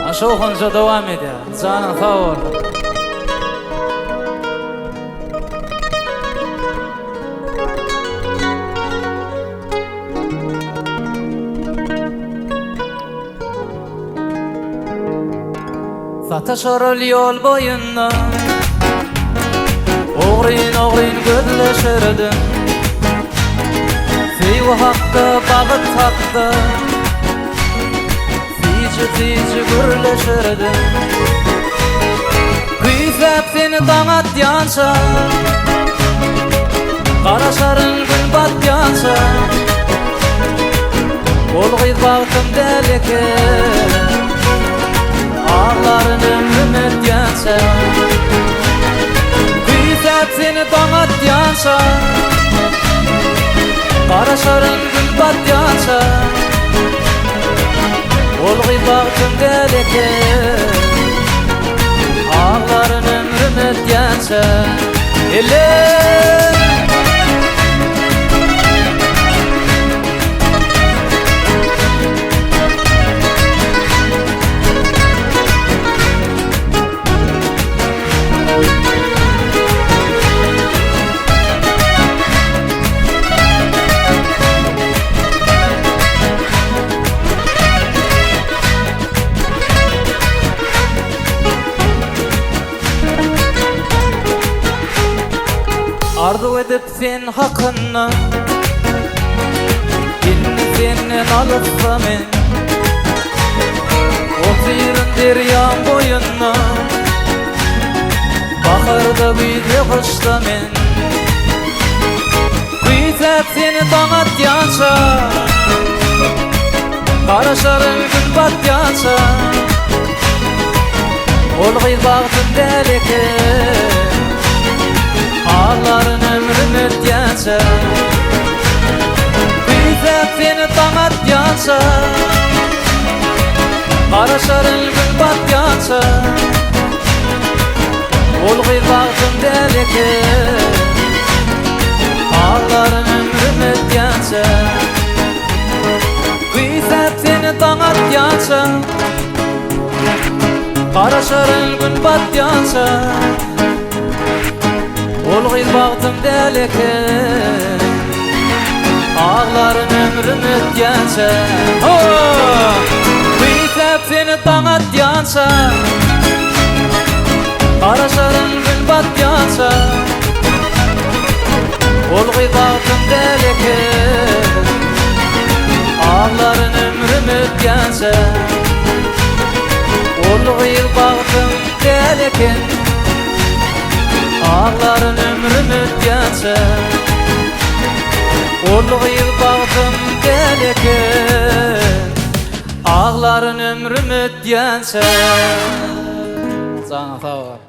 Aşoğunca devam ediyor. Canın sağ ol. Sataşar yol boyundan Oğrin gözleşirdim Seyvi hakta bağıt hakta Tici gürleşirdim Kıyfep seni damat yansa Karaşarın gün bat yansa Ol gıyız bağıtım delike Ağların ömrümüt yansa Kıyfep seni damat yansa Karaşarın gün bat yansa Olği bağıtım delike Ağların ömrümüt yansa Arzu edip sen hakkını Elini senden alıpsa men O sıyırın deryan boyunna Bakarda büyüde kışta men Kıytep seni damat yansa Karaşarın gün bat yansa Olği bağıtın delike Ağların ömrümüt yansa Kıyfep seni damat yansa Karaşarın gün bat yansa Olği bağıtın delike Ağların ömrümüt yansa Kıyfep seni damat yansa Karaşarın gün bat yansa Olği bağıtım delike Ağların ömrümüt yansa Kıyfep seni damat yansa Karaşarın gün bat yansa Olği bağıtım delike Ağların ömrümüt yansa Olği bağıtım delike Ağların ömrümüt yansa Olği bağıtım delike Ağların ömrümüt yansa Sana sağ ol.